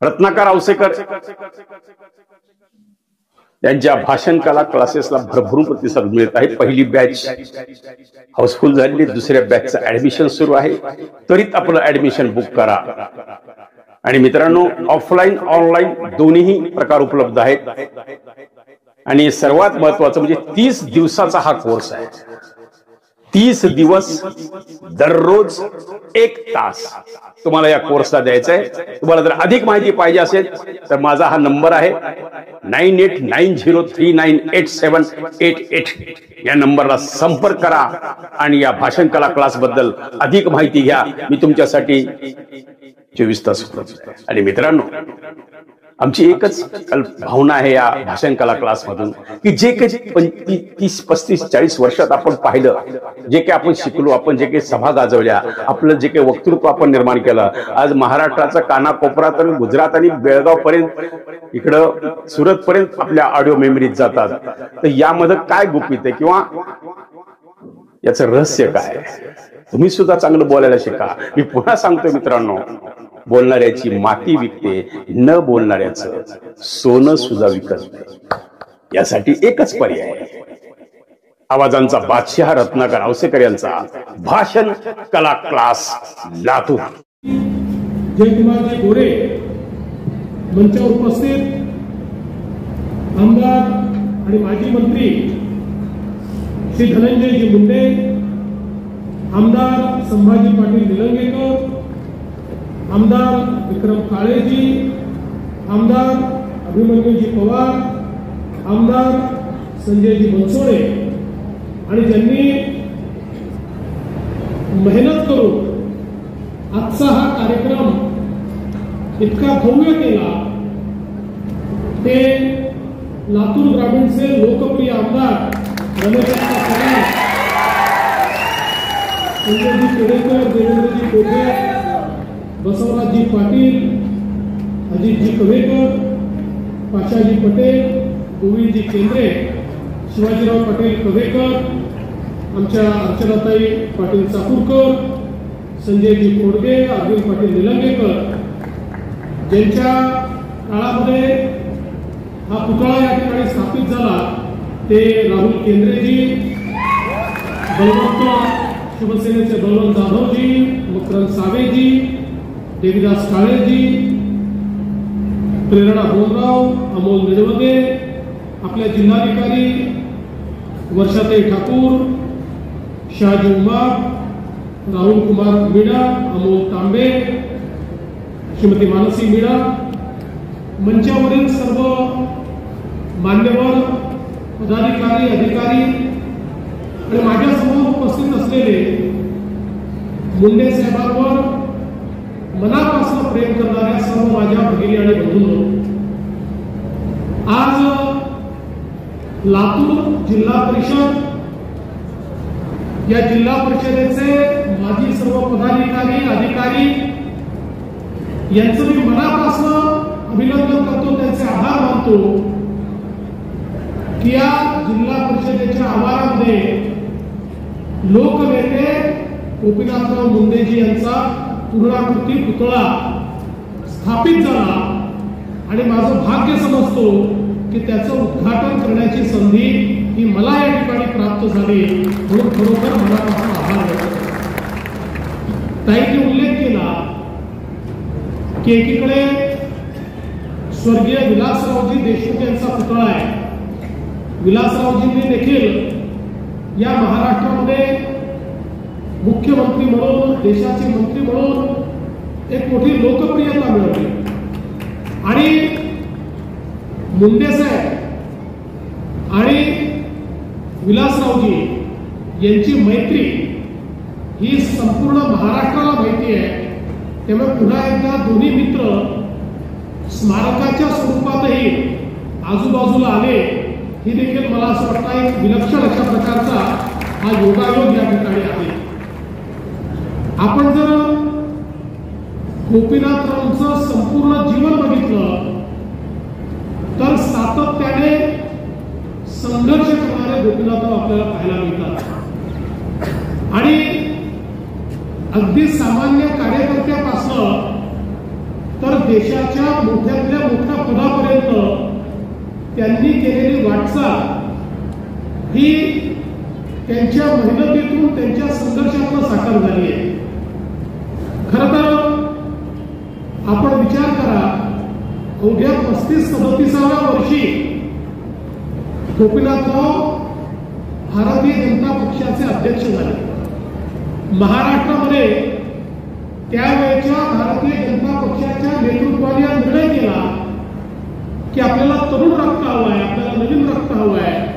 रत्नाकर औसेकर यांच्या भाषण कला क्लासेसला भरभरून प्रतिसाद मिळत आहे। पहिली बॅच हाऊसफुल झालेली, दुसऱ्या बॅचचं ऍडमिशन सुरू आहे। त्वरित आपलं ऍडमिशन बुक करा। आणि मित्रांनो, ऑफलाईन ऑनलाईन दोन्ही प्रकार उपलब्ध आहेत। आणि सर्वात महत्त्वाचं म्हणजे 30 दिवसाचा हा कोर्स आहे। 30 दिवस दररोज 1 तास तुम्हाला या कोर्सला द्यायचा आहे। तुम्हाला जर अधिक माहिती पाहिजे असेल तर माझा हा नंबर आहे 9890398788 या नंबरला संपर्क करा आणि या भाषण कला क्लास बद्दल अधिक माहिती घ्या। मी तुमच्यासाठी 24 तास उपलब्ध आहे। आणि मित्रांनो, आमची एकच भावना आहे या भाषण कला क्लास मधून की जे काही 30-35-40 वर्षात आपण पाहिलं, जे काही आपण शिकलो, आपण जे काही सभा गाजवल्या, आपलं जे काही वक्तृत्व आपण निर्माण केलं, आज महाराष्ट्राचा कानाकोपऱ्यात आणि गुजरात आणि बेळगाव पर्यंत, इकडं सुरत पर्यंत आपल्या ऑडिओ मेमरीत जातात। तर यामध्ये काय गुपित आहे किंवा याचं रहस्य काय? तुम्ही सुद्धा चांगलं बोलायला शिका। मी पुन्हा सांगतो मित्रांनो, बोलणाऱ्याची माती विकते, न बोलणाऱ्याचं सोनं सुद्धा विकत नाही। यासाठी एकच पर्याय, आवाजांचा बादशाह रत्नाकर औसेकर यांचा भाषण कला क्लास लातूर। जयकुमारजी गोरे मंचावर उपस्थित आमदार आणि माजी मंत्री श्री धनंजयजी मुंडे, आमदार संभाजी पाटील निलंगेकर, आमदार विक्रम काळेजी, आमदार अभिमन्यूजी पवार, आमदार संजयजी बनसोडे, आणि ज्यांनी मेहनत करून आजचा हा कार्यक्रम इतका भव्य केला, ते लातूर ग्रामीणचे लोकप्रिय आमदार रमेश संजयजी केळेकर, देवेंद्रजी कोठे, बसवराजजी पाटील, अजितजी कवेकर, पाशाजी पटेल, गोविंदजी केंद्रे, शिवाजीराव पाटील कवेकर, आमच्या अर्चनाताई पाटील चाकूरकर, संजयजी कोडगे, अरविंद पाटील निलंगेकर, ज्यांच्या काळामध्ये हा पुतळा या ठिकाणी स्थापित झाला, ते राहुल केंद्रेजी, बलवंत शिवसेनेचे बलवंत जाधवजी, मकरंद सावेजी, देवीदास काळेजी, प्रेरणा बोनराव, अमोल निडवदे, आपल्या जिल्हाधिकारी वर्षाताई ठाकूर, शहाजी उमार, राहुल कुमार मीणा, अमोल तांबे, श्रीमती मानसी मीणा, मंचावरील सर्व मान्यवर पदाधिकारी अधिकारी आणि माझ्यासमोर उपस्थित असलेले मुंडे साहेबांवर मनापासून प्रेम करणाऱ्या सर्व माझ्या भगिनी आणि बंधूंनो, आज लातूर जिल्हा परिषद या जिल्हा परिषदेचे माजी सर्व पदाधिकारी अधिकारी यांचं मी मनापासून अभिनंदन करतो, त्यांचे आभार मानतो की या जिल्हा परिषदेच्या आवारामध्ये लोकनेते गोपीनाथराव मुंडेजी यांचा पूर्णाकृती पुतळा स्थापित झाला आणि माझं भाग्य समजतो की त्याचं उद्घाटन करण्याची संधी ही मला या ठिकाणी प्राप्त झाली, म्हणून खरोखर मनापासून आभार व्यक्त करतो। ताईंनी उल्लेख केला की एकीकडे स्वर्गीय विलासरावजी देशमुख यांचा पुतळा आहे। विलासरावजींनी देखील या महाराष्ट्रामध्ये मुख्यमंत्री म्हणून, देशाचे मंत्री म्हणून एक मोठी लोकप्रियता मिळवली आणि मुंडे साहेब आणि विलासरावजी यांची मैत्री ही संपूर्ण महाराष्ट्राला माहिती आहे। त्यामुळे पुन्हा एकदा दोन्ही मित्र स्मारकाच्या स्वरूपातही आजूबाजूला आले, ही देखील मला असं वाटतं एक विलक्षण अशा प्रकारचा हा योगायोग या ठिकाणी आहे। आपण जर गोपीनाथरावांचं संपूर्ण जीवन बघितलं तर सातत्याने संघर्ष करणारे गोपीनाथराव आपल्याला पाहायला मिळतात आणि अगदी सामान्य कार्यकर्त्यापासून तर तर देशाच्या मोठ्यातल्या मोठ्या पदापर्यंत त्यांनी केलेली वाटचाल ही त्यांच्या मेहनतीतून त्यांच्या संघर्षातून साकार झाली आहे. खरं तर आपण विचार करा, अवघ्या 35-37व्या वर्षी गोपीनाथराव भारतीय जनता पक्षाचे अध्यक्ष झाले. महाराष्ट्रामध्ये त्यावेळेच्या भारतीय जनता पक्षाच्या नेतृत्वाने निर्णय केला की आपल्याला तरुण रक्त हवं आहे, आपल्याला नवीन रक्त हवं आहे.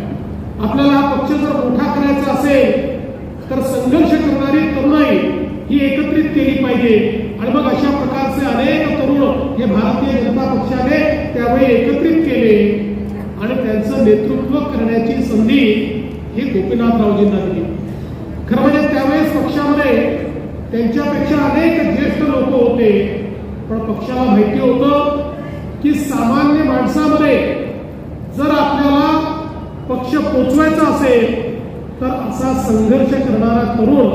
आपल्याला हा पक्ष जर मोठा करायचा असेल तर संघर्ष करणारी तरुणाई ही एकत्रित केली पाहिजे. आणि मग अशा प्रकारचे अनेक तरुण हे भारतीय जनता पक्षाने त्यावेळी एकत्रित केले आणि त्यांचं नेतृत्व करण्याची संधी ही गोपीनाथरावजींना दिली. खरं म्हणजे त्यावेळेस पक्षामध्ये त्यांच्यापेक्षा अनेक ज्येष्ठ लोक होते, पण पक्षाला माहिती होतं की सामान्य माणसामध्ये जर आपल्याला पक्ष पोचवायचा असेल तर असा संघर्ष करणारा तरुण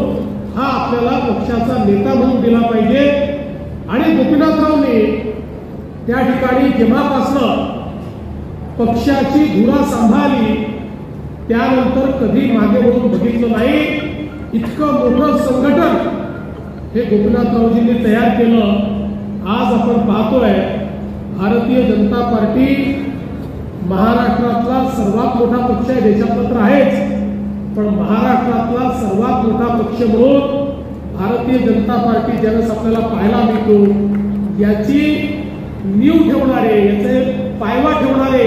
हा आपल्याला पक्षाचा नेता म्हणून दिला पाहिजे. आणि गोपीनाथरावने त्या ठिकाणी जेव्हापासून पक्षाची धुरा सांभाळली त्यानंतर कधी मागे वळून बघितलं नाही. इतकं मोठं संघटन हे गोपीनाथरावजींनी तयार केलं. आज आपण पाहतोय भारतीय जनता पार्टी महाराष्ट्रातला सर्वात मोठा पक्ष आहे. देशात तर आहेच, पण महाराष्ट्रातला सर्वात मोठा पक्ष म्हणून भारतीय जनता पार्टी ज्यावेळेस आपल्याला पाहायला मिळतो याची नीव ठेवणारे, याचे पायवा ठेवणारे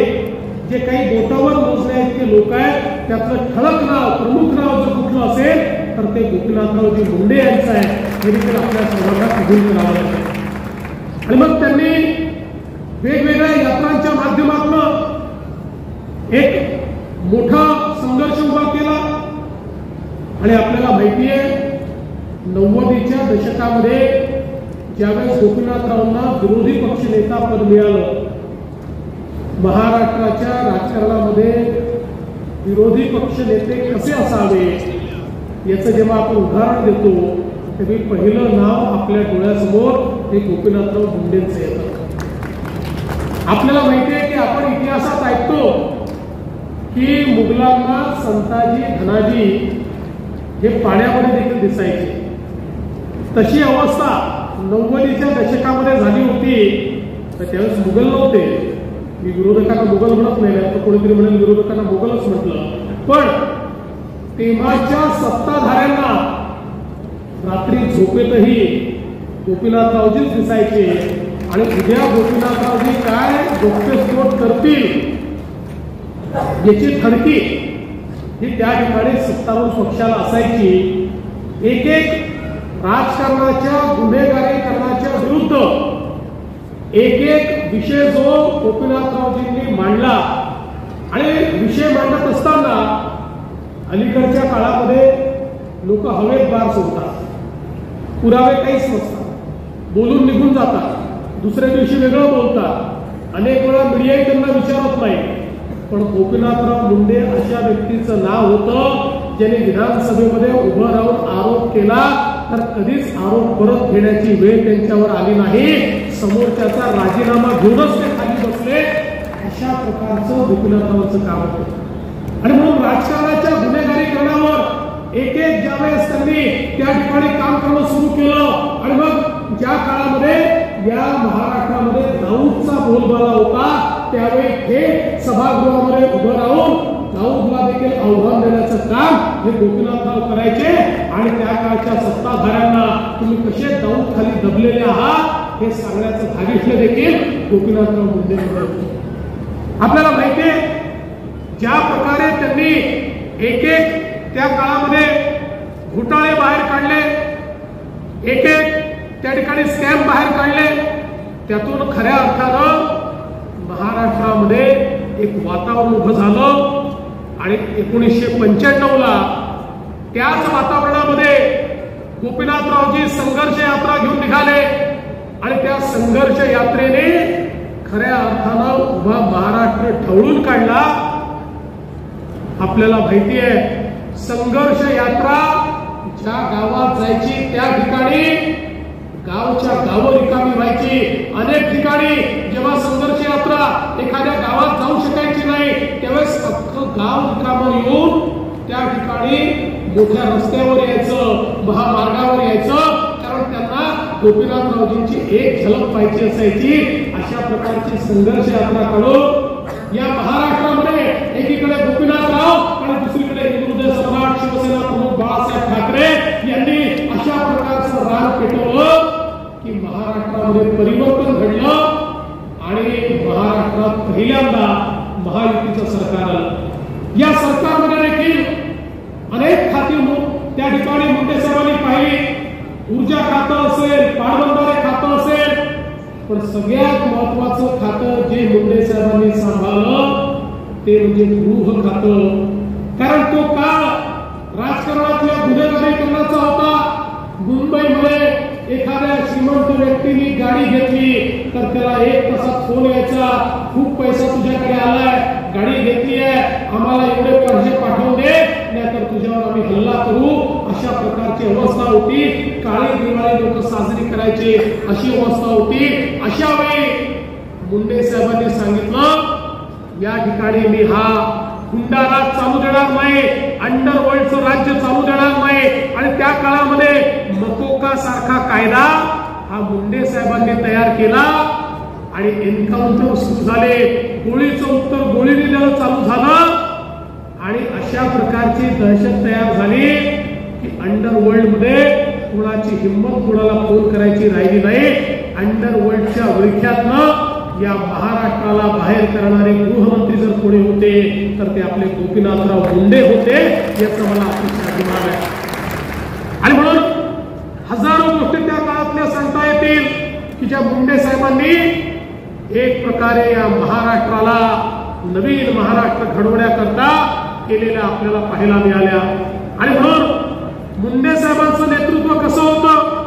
जे काही बोटावर मोजण्या इतके लोक आहेत त्यातलं ठळक नाव, प्रमुख नाव जर कुठलं असेल तर ते गोपीनाथरावजी मुंडे यांचं आहे. हे देखील आपल्या सर्वांना कबूल करावं लागेल. आणि मग त्यांनी वेगवेगळ्या यात्रांच्या माध्यमातून एक मोठा संघर्ष उभा केला. आणि आपल्याला माहिती आहे 90च्या दशकामध्ये ज्यावेळेस गोपीनाथरावांना विरोधी पक्ष नेता पद मिळालं, महाराष्ट्राच्या राजकारणामध्ये विरोधी पक्ष नेते कसे असावे याचं जेव्हा आपण उदाहरण देतो तेव्हा पहिलं नाव आपल्या डोळ्यासमोर हे गोपीनाथराव मुंडेंचं येतं. आपल्याला माहिती आहे की आपण इतिहासात ऐकतो की मुघलांना संताजी धनाजी हे पाण्यामध्ये देखील दिसायचे. तशी अवस्था 90च्या दशकामध्ये झाली होती. तर त्यावेळेस मुघल नव्हते. मी विरोधकांना मुघल म्हणत नाही, तर कोणीतरी म्हणेल विरोधकांना मुघलच म्हटलं. पण तेव्हाच्या सत्ताधाऱ्यांना रात्री झोपेतही गोपीनाथरावजीच दिसायचे. आणि उद्या गोपीनाथरावजी काय गोप्यस्फोट करतील याची ठणकी ही त्या ठिकाणी सत्तारूढ पक्षाला असायची. एक एक राजकारणाच्या गुन्हेगारीकरणाच्या विरुद्ध एक एक विषय जो गोपीनाथरावजींनी मांडला. आणि विषय मांडत असताना अलीकडच्या काळामध्ये लोक हवेत बार सोडतात, पुरावे काहीच नसतात, बोलून निघून जातात, दुसऱ्या दिवशी वेगळं बोलतात. अनेक वेळा मीडियाही त्यांना विचारत नाही. पण गोपीनाथराव मुंडे अशा व्यक्तीचं नाव होतं ज्याने विधानसभेमध्ये उभं राहून आरोप केला तर कधीच आरोप परत घेण्याची वेळ त्यांच्यावर आली नाही. समोरच्याचा राजीनामा घेऊनच ते खाली बसले. अशा प्रकारचं गोपीनाथरावांचं काम होतं. आणि म्हणून राजकारणाच्या गुन्हेगारीकरणावर एक एक ज्यावेळेस त्यांनी त्या ठिकाणी काम करणं सुरू केलं. आणि मग ज्या काळामध्ये या महाराष्ट्रामध्ये दाऊदचा बोलबाला होता त्यावेळी थेट सभागृहामध्ये उभं राहून दाऊदला देखील आव्हान देण्याचं काम हे गोपीनाथराव करायचे. आणि त्या काळच्या सत्ताधाऱ्यांना तुम्ही कसे दाऊद खाली दबलेले आहात हे सांगण्याचं धारिष्य देखील गोपीनाथराव मुंडे होते. आपल्याला माहिती आहे ज्या प्रकारे त्यांनी एक एक त्या काळामध्ये घोटाळे बाहेर काढले, एक एक त्या ठिकाणी स्कॅम बाहेर काढले. त्यातून खऱ्या अर्थानं महाराष्ट्रामध्ये एक वातावरण उभं झालं. आणि 1995ला त्याच वातावरणामध्ये गोपीनाथरावजी संघर्ष यात्रा घेऊन निघाले. आणि त्या संघर्ष यात्रेने खऱ्या अर्थानं उभा महाराष्ट्र ढवळून काढला. आपल्याला माहिती आहे संघर्ष यात्रा ज्या गावात जायची त्या ठिकाणी गाव गावच्या गावं रिकामी व्हायची. अनेक ठिकाणी जेव्हा संघर्ष यात्रा एखाद्या गावात जाऊ शकायची नाही त्यावेळेस अख्खं गाव रिकामं येऊन त्या ठिकाणी मोठ्या रस्त्यावर यायचं, महामार्गावर यायचं, कारण त्यांना गोपीनाथरावजींची एक झलक पाहिजे असायची. अशा प्रकारची संघर्ष यात्रा करून या महाराष्ट्रामध्ये एकीकडे गोपीनाथराव आणि दुसरीकडे हिंदुहृदय सम्राट शिवसेना प्रमुख बाळासाहेब ठाकरे यांनी अशा प्रकारचं रान पेटवलं की महाराष्ट्रामध्ये परिवर्तन घडलं आणि महाराष्ट्रात पहिल्यांदा महायुतीचं सरकार आलं. या सरकारमध्ये देखील अनेक खाती त्या ठिकाणी मुंडे साहेबांनी पाहिली. ऊर्जा खातं असेल, पाटबंधारे खातं असेल, पण सगळ्यात महत्वाचं खातं जे मुंडे साहेबांनी सांभाळलं ते म्हणजे गृह खातं. कारण तो काळ राजकारणातल्या गुन्हेगारीकरणाचा होता. मुंबईमध्ये एखाद्या श्रीमंत व्यक्तीने गाडी घेतली तर त्याला 1 तासात फोन यायचा, खूप पैसा तुझ्याकडे आलाय, गाडी घेतली आहे, आम्हाला एवढे पैसे पाठवून दे नाहीतर तुझ्यावर आम्ही हल्ला करू. अशा प्रकारची अवस्था होती. काळी दिवाळी लोक साजरी करायची अशी अवस्था होती. अशा वेळी मुंडे साहेबांनी सांगितलं या ठिकाणी मी हा गुंडाराज चालू देणार नाही, अंडरवर्ल्डचं राज्य चालू देणार नाही. आणि त्या काळामध्ये मकोका सारखा कायदा हा मुंडे साहेबांनी तयार केला आणि एन्काउंटर सुरू झाले. गोळीचं उत्तर गोळीने देणं चालू झालं आणि अशा प्रकारची दहशत तयार झाली की अंडरवर्ल्डमध्ये कुणाची हिंमत कुणाला फोन करायची राहिली नाही. अंडरवर्ल्डच्या विळख्यातनं या महाराष्ट्राला बाहेर करणारे गृहमंत्री जर कोणी होते तर ते आपले गोपीनाथराव मुंडे होते. याचा मला अतिशय अभिमान आहे. आणि म्हणून हजारो गोष्टी त्या काळातल्या सांगता येतील की ज्या मुंडे साहेबांनी एक प्रकारे या महाराष्ट्राला नवीन महाराष्ट्र घडवण्याकरता केलेल्या आपल्याला पाहायला मिळाल्या. आणि म्हणून मुंडे साहेबांचं नेतृत्व कसं होतं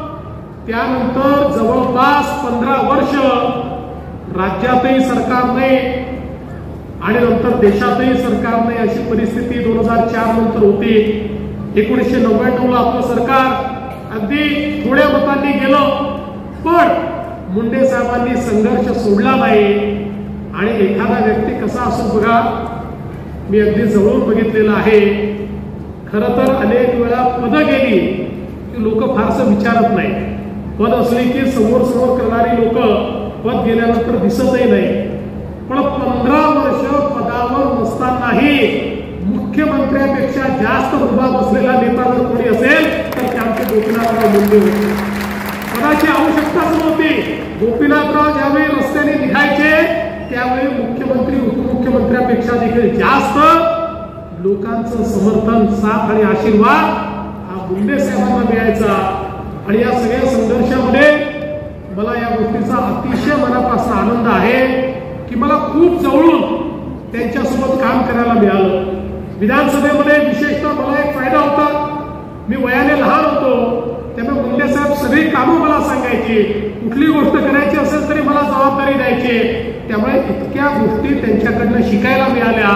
त्यानंतर जवळपास 15 वर्ष राज्यातही सरकार नाही आणि नंतर देशातही सरकार नाही अशी परिस्थिती 2004 नंतर होती. 1999 ला आपलं सरकार अगदी थोड्या मतांनी गेलं, पण मुंडे साहेबांनी संघर्ष सोडला नाही. आणि एखादा व्यक्ती कसा असो बघा, मी अगदी जवळून बघितलेलं आहे. खरं तर अनेक वेळा पदं गेली की लोक फारसं विचारत नाही. पद असली की समोर समोर करणारी लोक पद गेल्यानंतर दिसतही नाही. पण 15 वर्ष पदावर नसतानाही मुख्यमंत्र्यापेक्षा जास्त उभा बसलेला नेता जर कोणी असेल तर ते आमचे गोपीनाथराव मुंडे होते. पदाची आवश्यकताच नव्हती. गोपीनाथराव ज्यावेळी रस्त्याने निघायचे त्यावेळी मुख्यमंत्री उपमुख्यमंत्र्यापेक्षा देखील जास्त लोकांचं समर्थन, साथ आणि आशीर्वाद हा मुंडे साहेबांना मिळायचा. आणि या सगळ्या संघर्षामध्ये मला या गोष्टीचा अतिशय मनापासून आनंद आहे की मला खूप जवळून त्यांच्यासोबत काम करायला मिळालं. विधानसभेमध्ये विशेषतः मला एक फायदा होता. मी वयाने लहान होतो त्यामुळे मुंडे साहेब सगळी कामं मला सांगायची. कुठली गोष्ट करायची असेल तरी मला जबाबदारी द्यायची. त्यामुळे इतक्या गोष्टी त्यांच्याकडनं शिकायला मिळाल्या.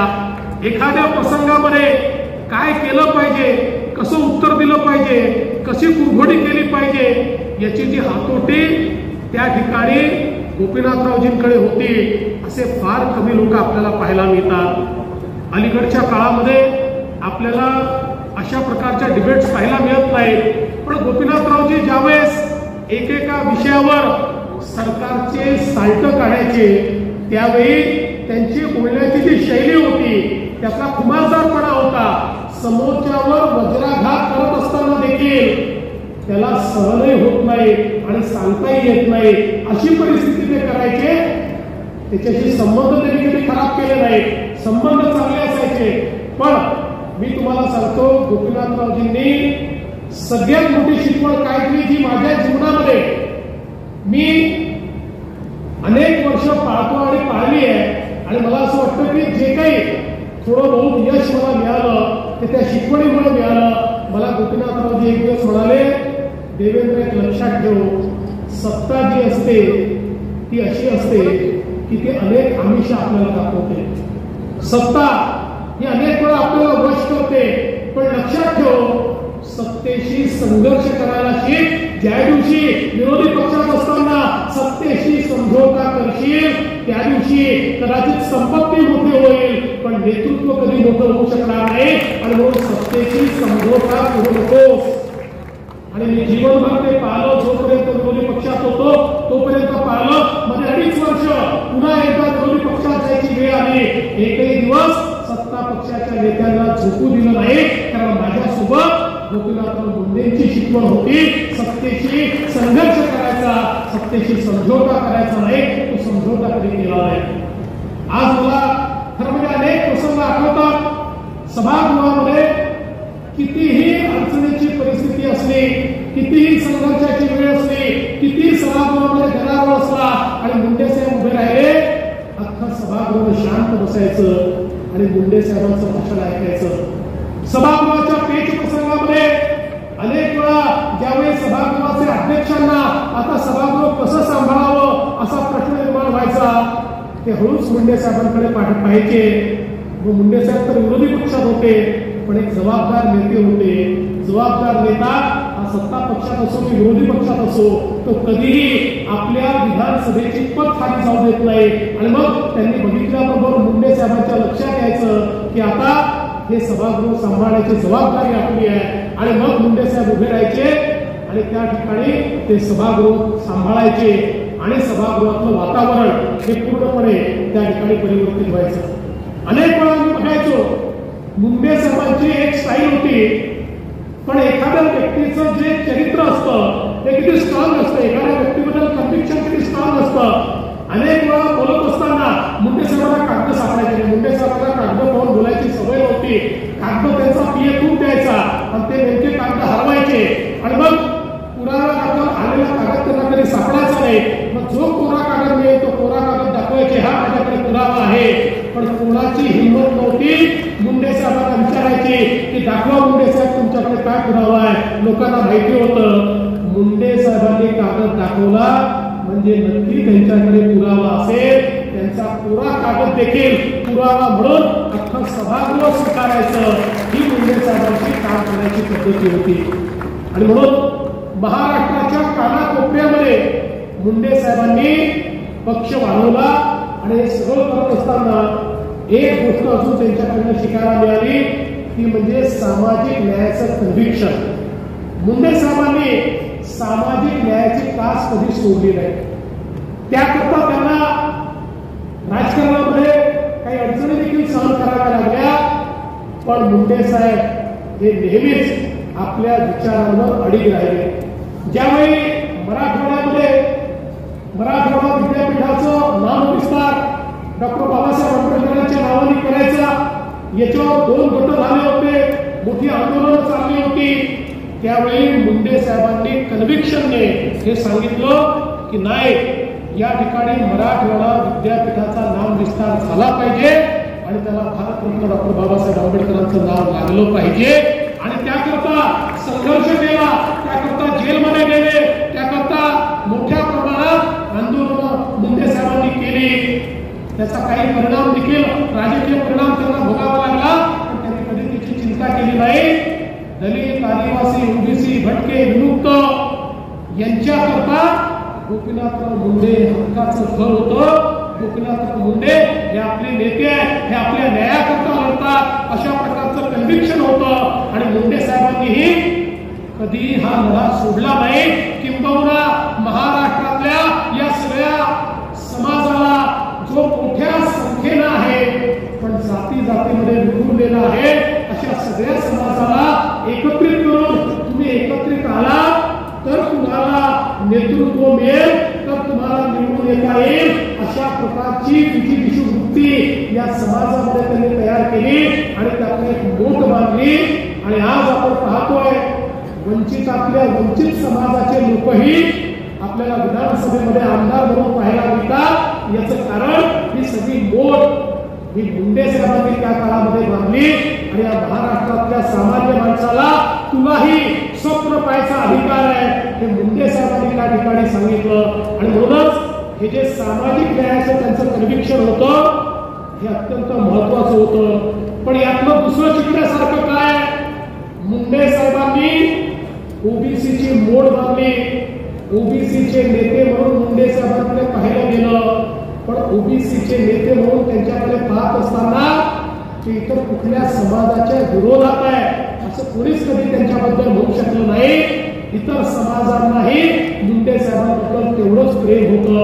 एखाद्या प्रसंगामध्ये काय केलं पाहिजे, कसं उत्तर दिलं पाहिजे, कशी कुरघोडी केली पाहिजे याची जी हातोटी त्या ठिकाणी गोपीनाथरावजींकडे होती असे फार कमी लोक आपल्याला पाहायला मिळतात. अलीकडच्या काळामध्ये आपल्याला अशा प्रकारच्या डिबेट्स पाहायला मिळत नाहीत. पण गोपीनाथरावजी ज्यावेळेस एकेका विषयावर सरकारचे साल्ट काढायचे त्यावेळी त्यांची बोलण्याची जी शैली होती त्यातला खुमारदारपणा होता. समोरच्यावर वज्राघात करत असताना देखील त्याला सहनही होत नाही आणि सांगताही येत नाही अशी परिस्थिती ते करायचे. त्याच्याशी संबंध त्यांनी कधी खराब केले नाही, संबंध चांगले असायचे. पण मी तुम्हाला सांगतो गोपीनाथरावजींनी सगळ्यात मोठी शिकवण काय दिली जी माझ्या जीवनामध्ये मी अनेक वर्ष पाळतो आणि पाळली आहे. आणि मला असं वाटतं की जे काही थोडं बहुत यश मला मिळालं ते त्या शिकवणीमुळे मिळालं. मला गोपीनाथरावजी एक दिवस म्हणाले, देवेंद्र एक लक्षात ठेव, सत्ता जी असते ती अशी असते की ती अनेक आमिष आपल्याला दाखवते. सत्ता ही अनेक वेळा आपल्याला वश करते. पण लक्षात ठेव सत्तेशी संघर्ष करायला शिक. ज्या दिवशी विरोधी पक्षात असताना सत्तेशी समझोता करशील त्या दिवशी कदाचित संपत्ती मोठी होईल, पण नेतृत्व कधी मोठं होऊ शकणार नाही. आणि म्हणून सत्तेशी समझोता करू नकोस. आणि मी जीवनभर ते पाहिलं. जोपर्यंत विरोधी पक्षात होतो तोपर्यंत पाहिलं. मध्ये 2.5 वर्ष पुन्हा एकदा विरोधी पक्षात जायची वेळ आली. एकही दिवस सत्ता पक्षाच्या नेत्यांना झोपू दिलं नाही. कारण माझ्यासोबत गोपीनाथ मुंडेंची शिकवण होती. सत्तेशी संघर्ष करायचा, सत्तेशी समझोता करायचा नाही. तो समझोता कधी केला नाही. आज मला खरं म्हणजे अनेक प्रसंग आठवतात. सभागृहामध्ये कितीही अडचणीची परिस्थिती असली, कितीही संघर्षाची वेळ असली, किती सभागृहामध्ये गदारोळ असला आणि मुंडे साहेब उभे राहिले, अख्खा सभागृह शांत बसायचं आणि मुंडे साहेबांचं भाषण ऐकायचं. सभागृहाच्या पेच प्रसंगामध्ये अनेक वेळा ज्यावेळी सभागृहाचे अध्यक्षांना आता सभागृह कसं सांभाळावं असा प्रश्न निर्माण व्हायचा, ते हळूच मुंडे साहेबांकडे पाहायचे. व मुंडे साहेब तर विरोधी पक्षात होते, पण एक जबाबदार नेते होते. जबाबदार नेता हा सत्ता पक्षात असो की विरोधी पक्षात असो, तो कधीही आपल्या विधानसभेची पद खाली जाऊ देत नाही. आणि मग त्यांनी बघितल्याबरोबर मुंडे साहेबांच्या लक्षात यायचं की आता हे सभागृह सांभाळण्याची जबाबदारी आपली आहे. आणि मग मुंडे साहेब उभे राहायचे आणि त्या ठिकाणी ते सभागृह सांभाळायचे आणि सभागृहातलं वातावरण हे पूर्णपणे त्या ठिकाणी परिवर्तित व्हायचं. अनेक वेळा मी बघायचो मुंडे साहेबांची एक स्टाईल होती, पण एखाद्या व्यक्तीचं जे चरित्र असतं ते किती स्ट्रॉंग असतं, एखाद्या व्यक्तीबद्दल कन्व्हिक्शन किती स्ट्रॉंग असतं. अनेक वेळा बोलत असताना मुंडे साहेबांना कागद सापडायचे. मुंडे साहेबांना कागद पाहून बोलायची सवय होती. कागद त्यांचा पीए खूप द्यायचा आणि ते नेमके कागद हरवायचे आणि मग पुरावा दाखल आलेला कागद त्यांना कधी सापडायचा नाही. मग जो कोरा कागद मिळेल तो कोरा कागद दाखवायचे, हा माझ्याकडे पुरावा आहे. पण कोणाची हिंमत नव्हती मुंडे साहेबांना विचारायची की दाखवा मुंडे साहेब तुमच्याकडे काय पुरावा आहे. लोकांना माहिती होतं मुंडे साहेबांनी कागद दाखवला म्हणजे नक्की त्यांच्याकडे पुरावा असेल. त्यांचा कोरा कागद देखील पुरावा म्हणून अख्खं सभागृह स्वीकारायचं, ही मुंडे साहेबांची काम करण्याची पद्धती होती. आणि म्हणून महाराष्ट्राच्या कानाकोपऱ्यामध्ये मुंडे साहेबांनी पक्ष वाढवला. आणि हे सगळं करत असताना एक गोष्ट अजून त्यांच्याकडनं शिकायला मिळाली, ती म्हणजे सामाजिक न्यायाचं कन्व्हिक्शन. मुंडे साहेबांनी सामाजिक न्यायाची कास कधी सोडली नाही. त्याकरता त्यांना राजकारणामध्ये काही अडचणी देखील सहन कराव्या लागल्या, पण मुंडे साहेब हे नेहमीच आपल्या विचारांवर अडीग राहिले. ज्यावेळी मराठवाडा विद्यापीठाचं नामविस्तार डॉक्टर बाबासाहेब आंबेडकरांच्या नावाने करायचा, याच्यावर 2 गट झाले होते, मोठी आंदोलनं चालली होती. त्यावेळी मुंडे साहेबांनी कन्व्हिक्शनने हे सांगितलं की नाही, या ठिकाणी मराठवाडा विद्यापीठाचा नामविस्तार झाला पाहिजे आणि त्याला भारतरत्न डॉक्टर बाबासाहेब आंबेडकरांचं नाव लागलं पाहिजे. आणि त्याकरता संघर्ष केला, त्याकरता जेलमध्ये गेले, त्याकरता मोठ्या प्रमाणात आंदोलनं मुंडे साहेबांनी केली. त्याचा काही परिणाम देखील राजकीय परिणाम त्यांना भोगावा लागला, पण त्यांनी कधी त्याची चिंता केली नाही. दलित, आदिवासी, ओबीसी, भटके, विमुक्त यांच्याकरता गोपीनाथराव मुंडे हक्काचं घर होतं. गोपीनाथराव मुंडे हे आपले नेते आहेत, हे आपल्या न्यायाकरता लढतात, अशा प्रकारचं कन्व्हिक्शन होतं. आणि मुंडे साहेबांनीही कधी हा लढा सोडला नाही. किंबहुना महाराष्ट्रातल्या या सगळ्या समाजाला जो मोठ्या संख्येनं आहे पण जाती जातीमध्ये विखुरलेला आहे, अशा सगळ्या समाजाला एकत्रित करून तुम्ही एकत्रित आलात तर तुम्हाला नेतृत्व मिळेल, तर तुम्हाला निवडून येता येईल, अशा प्रकारची विधी वृत्ती या समाजामध्ये त्यांनी तयार केली आणि त्यातून एक मोठ बांधली. आणि आज आपण पाहतोय वंचितातल्या वंचित समाजाचे लोकही आपल्याला विधानसभेमध्ये आमदार म्हणून पाहायला मिळतात. याचं कारण ही सगळी मोठ ही मुंडे साहेबांनी त्या काळामध्ये बांधली. आणि या महाराष्ट्रातल्या सामान्य माणसाला तुलाही स्वप्न पाहायचा अधिकार आहे हे मुंडे साहेबांनी त्या ठिकाणी सांगितलं. आणि म्हणूनच हे जे सामाजिक न्यायाचं त्यांचं कन्व्हिक्शन होतं हे अत्यंत महत्वाचं होतं. पण यातलं दुसरं शिकण्यासारखं काय, मुंडे साहेबांनी ओबीसीची मोड मारली. ओबीसीचे नेते म्हणून मुंडे साहेबांकडे पाहिलं गेलं, पण ओबीसीचे नेते म्हणून त्यांच्याकडे पाहत असताना ते इतर कुठल्या समाजाच्या विरोधात आहे असं कोणीच कधी त्यांच्याबद्दल म्हणू शकलं नाही. इतर समाजांनाही मुंडे साहेबांबद्दल तेवढंच प्रेम होतं.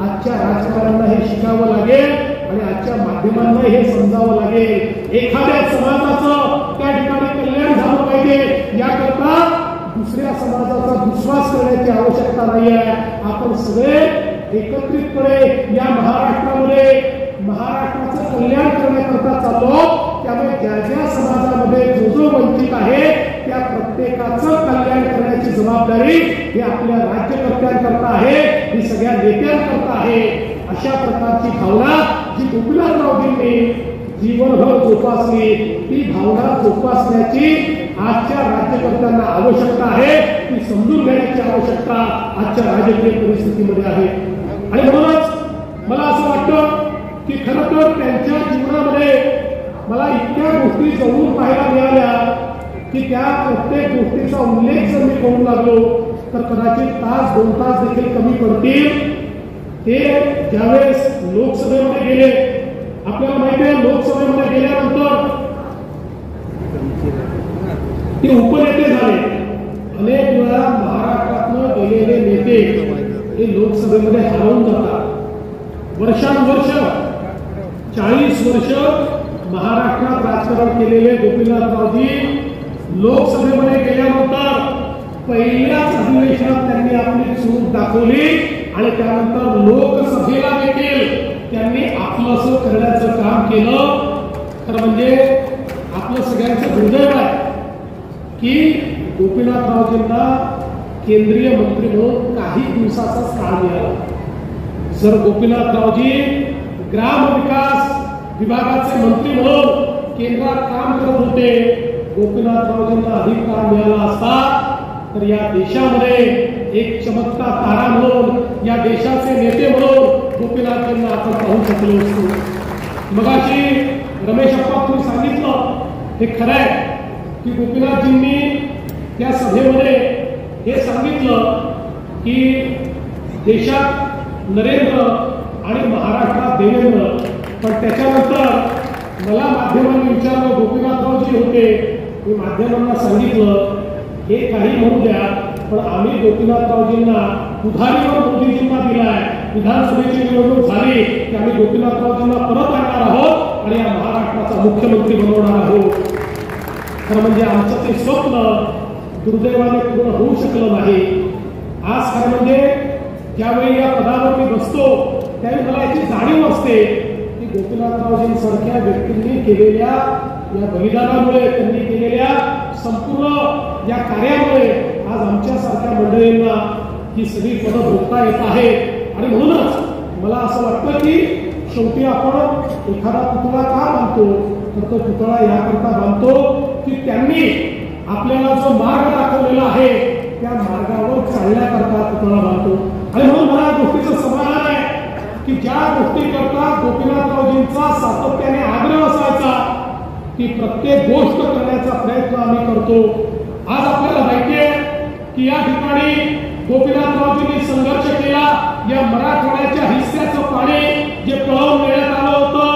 आजच्या राजकारण्यांना हे शिकावं लागेल आणि आजच्या माध्यमांना हे समजावं लागेल. एखाद्या समाजाचं त्या ठिकाणी कल्याण झालं पाहिजे याकरता दुसऱ्या समाजाचा विश्वास करण्याची आवश्यकता नाही आहे. आपण सगळे एकत्रितपणे या महाराष्ट्राचं कल्याण करण्याकरता चाललो. त्यामुळे ज्या ज्या समाजामध्ये जो वंचित आहे त्या प्रत्येकाचं कल्याण करण्याची जबाबदारी ही आपल्या राज्यकर्त्यांकरता आहे, ही सगळ्या नेत्यांकरता आहे. अशा प्रकारची भावना जी गोपीनाथरावजींनी जीवनभर जोपासली, ती भावना जोपासण्याची आजच्या राज्यकर्त्यांना आवश्यकता आहे. ती समजून घेण्याची आवश्यकता आजच्या राजकीय परिस्थितीमध्ये आहे. आणि म्हणूनच मला असं वाटतं की खरं तर त्यांच्या जीवनामध्ये मला इतक्या गोष्टी जवळून पाहायला मिळाल्या की त्या प्रत्येक गोष्टीचा उल्लेख जर मी करू लागलो तर कदाचित तास 2 तास देखील कमी पडतील. ते ज्यावेळेस लोकसभेमध्ये गेले, आपल्याला माहिती आहे लोकसभेमध्ये गेल्यानंतर ते उपनेते झाले. अनेक वेळा महाराष्ट्रातनं गेलेले नेते हे लोकसभेमध्ये हरवून जातात. वर्षानुवर्ष 40 वर्ष महाराष्ट्रात राजकारण केलेले गोपीनाथरावजी लोकसभेमध्ये गेल्यानंतर पहिल्याच अधिवेशनात त्यांनी आपली चूक दाखवली आणि त्यानंतर लोकसभेला देखील त्यांनी आपलंसं करण्याचं काम केलं. खरं म्हणजे आपलं सगळ्यांचं दुर्दैव आहे की गोपीनाथरावजींना केंद्रीय मंत्री म्हणून काही दिवसाचाच काळ मिळाला. जर गोपीनाथरावजी ग्रामविकास विभागाचे मंत्री म्हणून केंद्रात काम करत होते, गोपीनाथरावजींना अधिक काळ मिळाला असता तर या देशामध्ये एक चमकता तारा म्हणून, या देशाचे नेते म्हणून गोपीनाथजींना आपण पाहू शकलो असतो. मगाशी रमेश अप्पा तुम्ही सांगितलं हे खरं आहे की गोपीनाथजींनी त्या सभेमध्ये हे सांगितलं की देशात नरेंद्र आणि महाराष्ट्रात देवेंद्र. पण त्याच्यानंतर मला माध्यमांनी विचारलं, गोपीनाथरावजी होते, मी माध्यमांना सांगितलं हे काही म्हणू द्या, पण आम्ही गोपीनाथरावजींना उधारीवर मोदीजींना दिलाय. विधानसभेची निवडणूक झाली की आम्ही गोपीनाथरावजींना परत आणणार आहोत आणि या महाराष्ट्राचा मुख्यमंत्री बनवणार आहोत. खरं म्हणजे आमचं ते स्वप्न दुर्दैवाने पूर्ण होऊ शकलं नाही. आज खरं म्हणजे ज्यावेळी या पदावर मी बसतो त्यावेळी मला याची जाणीव असते की गोपीनाथरावजींसारख्या व्यक्तींनी केलेल्या या बलिदानामुळे, त्यांनी केलेल्या संपूर्ण या कार्यामुळे आज आमच्यासारख्या मंडळींना ही सगळी पदं भोगता येत आहेत. आणि म्हणूनच मला असं वाटतं की शेवटी आपण एखादा पुतळा का बांधतो तर तो पुतळा याकरता बांधतो की त्यांनी आपल्याला जो मार्ग दाखवलेला आहे त्या मार्गावर चालण्याकरता पुतळा बांधतो. आणि म्हणून मला या गोष्टीचं समाधान आहे की ज्या गोष्टी करता गोपीनाथरावजींचा सातत्याने आग्रह असायचा की प्रत्येक गोष्ट करण्याचा प्रयत्न आम्ही करतो. आज आपल्याला माहिती आहे की या ठिकाणी गोपीनाथरावजींनी संघर्ष केला. या मराठवाड्याच्या हिस्स्याचं पाणी जे पळवून नेण्यात आलं होतं,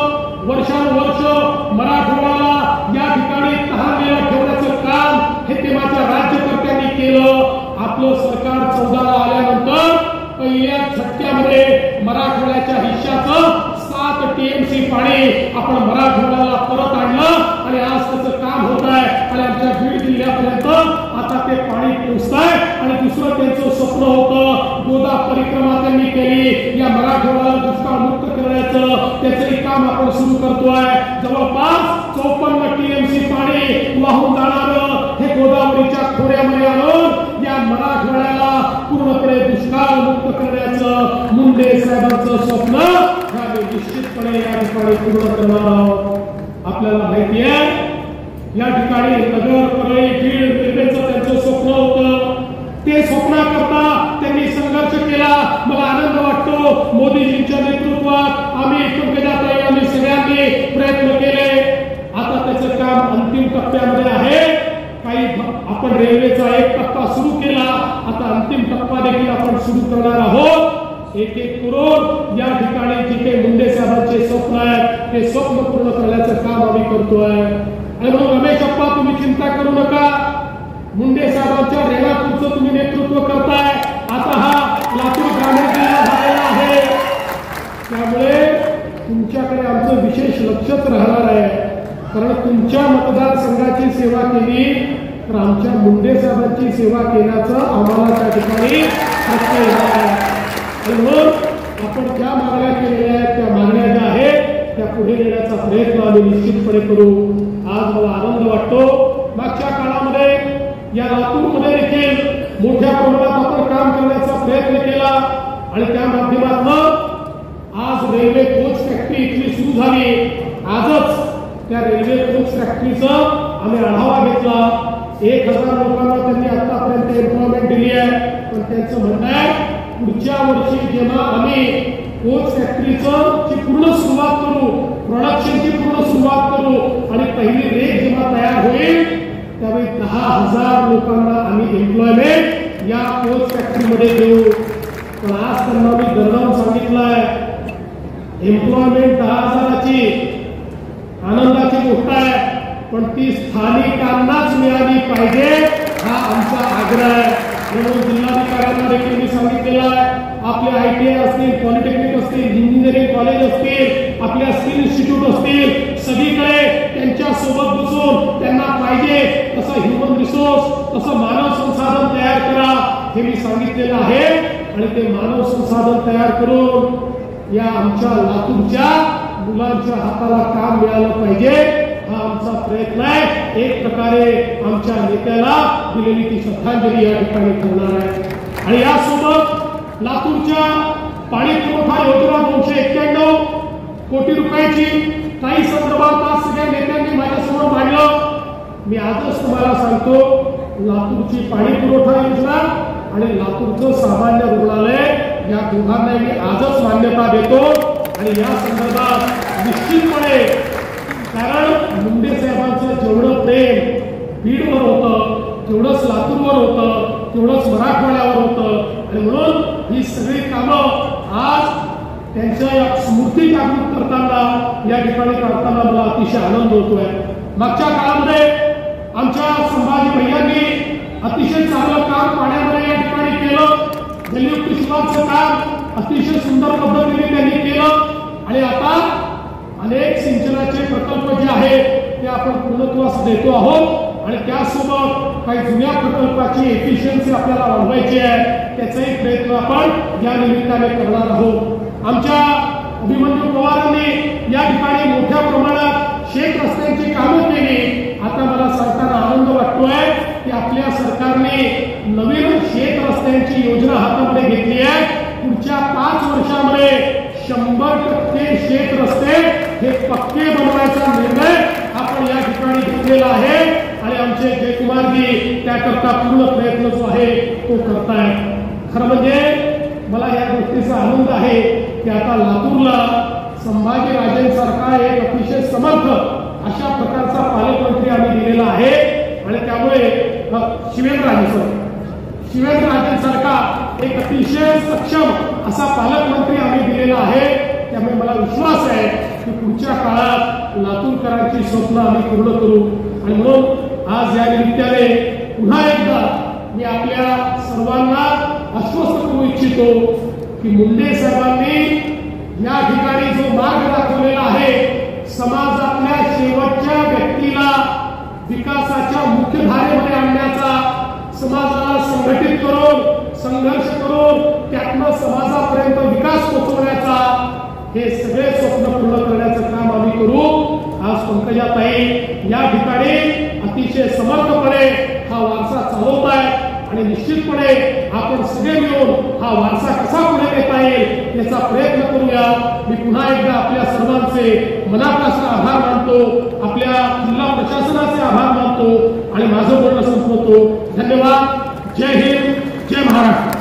वर्षानुवर्ष मराठवाड्याला या ठिकाणी तहानलेला ठेवण्याचं काम हे तेव्हाच्या राज्यकर्त्यांनी केलं. आपलं सरकार 14ला आल्यानंतर पहिल्या झटक्यामध्ये मराठवाड्याच्या हिस्स्याचं 7 TMC पाणी आपण मराठवाड्याला परत आणलं आणि आज त्याचं काम होत आहे आणि आमच्या बीड जिल्ह्यापर्यंत आता ते पाणी पोहोचत आहे. आणि दुसरं त्यांचं स्वप्न होतं, गोदा परिक्रमा त्यांनी केली, या मराठवाड्याला दुष्काळमुक्त करण्याचं त्याचंही काम आपण सुरू करतोय. जवळपास 54 TMC पाणी वाहून जाणारं हे गोदावरीच्या खोऱ्यामध्ये आणून या मराठवाड्याला पूर्णपणे दुष्काळमुक्त करण्याचं मुंडे साहेबांचं स्वप्न आम्ही निश्चितपणे या ठिकाणी पूर्ण करणार आहोत. आपल्याला माहिती आहे या ठिकाणी नगर, परळी, बीड रेल्वेचं त्यांचं स्वप्न होतं. ते स्वप्नाकरता त्यांनी संघर्ष केला. मला आनंद वाटतो मोदीजींच्या नेतृत्वात आम्ही पंकजाताई आम्ही सगळ्यांनी प्रयत्न केले. आता त्याचं काम अंतिम टप्प्यामध्ये आहे. काही आता अंतिम टप्पा देखील आपण सुरू करणार आहोत। एक एक करून या ठिकाणी जिथे मुंडे साहेबांचे स्वप्न आहे ते स्वप्न पूर्ण करण्याचं काम आम्ही करतोय। आणि म्हणून रमेश अप्पा तुम्ही चिंता करू नका, मुंडे साहेबांच्या रेणापूरचं तुम्ही नेतृत्व करताय, आता हा लातूर ग्रामीण जिल्हा झालेला आहे, त्यामुळे तुमच्याकडे आमचं विशेष लक्षच राहणार आहे। कारण तुमच्या मतदारसंघाची सेवा केली तर आमच्या मुंडे साहेबांची सेवा केल्याचं आम्हाला त्या ठिकाणी प्रत्यय आहे। आणि म्हणून आपण ज्या मागण्या केलेल्या आहेत त्या मागण्या ज्या आहेत त्या पुढे नेण्याचा प्रयत्न आम्ही निश्चितपणे करू। आज मला आनंद वाटतो, मागच्या काळामध्ये या लातूरमध्ये देखील मोठ्या प्रमाणात आपण काम करण्याचा प्रयत्न केला आणि त्या माध्यमातून आज रेल्वे कोच फॅक्टरी इथली सुरू झाली। आजच त्या रेल्वे कोच फॅक्टरीचा आम्ही आढावा घेतला। 1000 लोकांना त्यांनी आतापर्यंत एम्प्लॉयमेंट दिली आहे, पण त्यांचं म्हणणं आहे पुढच्या वर्षी जेव्हा आम्ही कोच फॅक्टरीचं पूर्ण सुरुवात करू, प्रोडक्शनची पूर्ण सुरुवात करू आणि पहिली रेक जेव्हा तयार होईल त्यावेळी 10,000 लोकांना आम्ही एम्प्लॉयमेंट या कोच फॅक्टरीमध्ये देऊ। पण आज त्यांना मी दरडावून सांगितलंय एम्प्लॉयमेंट 10,000ची आनंदाची गोष्ट आहे, पण ती स्थानिकांनाच मिळाली पाहिजे हा आमचा आग्रह आहे। म्हणून जिल्हाधिकाऱ्यांना देखील मी सांगितलेलं आहे, आपले ITI असतील, पॉलिटेक्निक असतील, इंजिनिअरिंग कॉलेज असतील, आपल्या स्किल इन्स्टिट्यूट असतील, सगळीकडे त्यांच्या सोबत बसून त्यांना पाहिजे तसं ह्युमन रिसोर्स, तसं मानव संसाधन तयार करा हे मी सांगितलेलं आहे। आणि ते मानव संसाधन तयार करून या आमच्या लातूरच्या मुलांच्या हाताला काम मिळालं पाहिजे हा आमचा प्रयत्न आहे। एक प्रकारे आमच्या नेत्याला दिलेली ती श्रद्धांजली या ठिकाणी ठरणार आहे। आणि यासोबत लातूरच्या पाणी पुरवठा योजना 291 कोटी रुपयाची काही संदर्भात आज सगळ्या नेत्यांनी माझ्यासमोर मांडलं। मी आजच तुम्हाला सांगतो, लातूरची पाणी पुरवठा योजना आणि लातूरचं सामान्य रुग्णालय या दोघांना मी आजच मान्यता देतो। आणि या संदर्भात निश्चितपणे, कारण मुंडे साहेबांचं जेवढं प्रेम बीडवर होतं तेवढंच लातूरवर होतं, तेवढंच मराठवाड्यावर होतं। आणि म्हणून ही सगळी कामं आज त्यांच्या स्मृती जागृत करताना या ठिकाणी करताना मला अतिशय आनंद होतोय। मागच्या काळामध्ये आमच्या संभाजी भैयांनी अतिशय चांगलं काम पाण्यामध्ये या ठिकाणी केलं, जलयुक्त शिवारचं काम अतिशय सुंदर पद्धतीने त्यांनी केलं। आणि आता अनेक सिंचनाचे प्रकल्प जे आहेत ते आपण पूर्णत्वास देतो आहोत आणि त्यासोबत काही जुन्या प्रकल्पाची एफिशियन्सी आपल्याला वाढवायची आहे, त्याचाही प्रयत्न आपण या निमित्ताने करणार आहोत। आमच्या अभिमन्यू पवारांनी या ठिकाणी मोठ्या प्रमाणात शेत रस्त्यांची कामं केली। आता मला सांगताना आनंद वाटतोय की आपल्या सरकारने नवीन शेत रस्त्यांची योजना हातामध्ये घेतली आहे। पुढच्या 5 वर्षामध्ये 100% शेत रस्ते हे पक्के बनवायचा निर्णय आपण या ठिकाणी घेतलेला आहे आणि आमचे जयकुमारजी त्याकरता पूर्ण प्रयत्न जो आहे तो करतायत। खरं म्हणजे मला या गोष्टीचा आनंद आहे की आता लातूरला संभाजी राजेंसारखा एक अतिशय समर्थ अशा प्रकारचा पालकमंत्री आम्ही दिलेला आहे। आणि त्यामुळे शिवेंद्रराजेंसारखा एक अतिशय सक्षम असा पालकमंत्री आम्ही दिलेला आहे। त्यामुळे मला विश्वास आहे की पुढच्या काळात लातूरकरांची स्वप्न आम्ही पूर्ण करू। आणि म्हणून आज या निमित्ताने पुन्हा एकदा मी आपल्या सर्वांना आश्वस्त करू इच्छितो की मुंडे साहेबांनी या ठिकाणी जो मार्ग दाखवलेला आहे, समाजातल्या शेवटच्या व्यक्तीला विकासाच्या मुख्यधारेमध्ये आणण्याचा, समाजाला संघटित करून संघर्ष करून त्यातनं समाजापर्यंत विकास पोहोचवण्याचा, हे सगळे स्वप्न पूर्ण करण्याचं काम आम्ही करू। आज पंकजाताई या ठिकाणी अतिशय समर्थपणे हा वारसा चालवत आहे आणि निश्चितपणे आपण सगळे मिळून हा वारसा कसा पुढे नेता येईल याचा प्रयत्न करूया। मी पुन्हा एकदा आपल्या सर्वांचे मनापासून आभार मानतो, आपल्या जिल्हा प्रशासनाचे आभार मानतो आणि माझं बोलणं संपवतो। धन्यवाद। जय हिंद, जय महाराष्ट्र।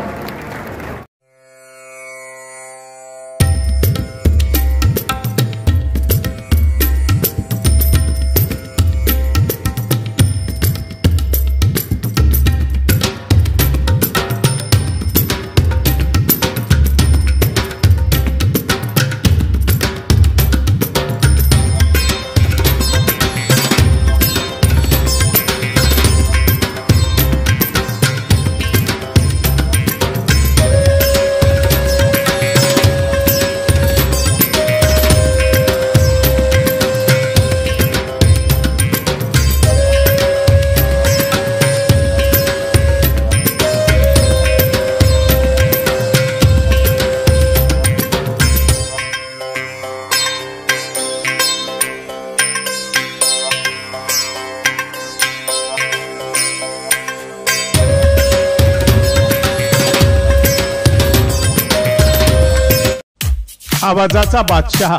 आवाजाचा बादशाह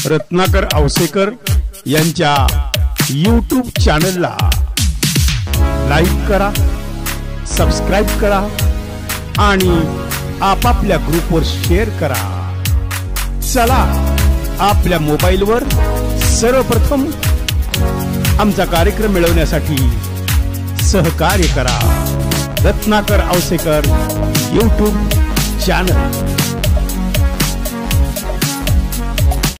रत्नाकर औसेकर यांच्या YouTube चॅनलला लाईक करा, सबस्क्राईब करा आणि आपापल्या ग्रुपवर शेअर करा. चला आपल्या मोबाईलवर सर्वप्रथम आमचा कार्यक्रम मिळवण्यासाठी सहकार्य करा. Ratnakar Ausekar YouTube channel.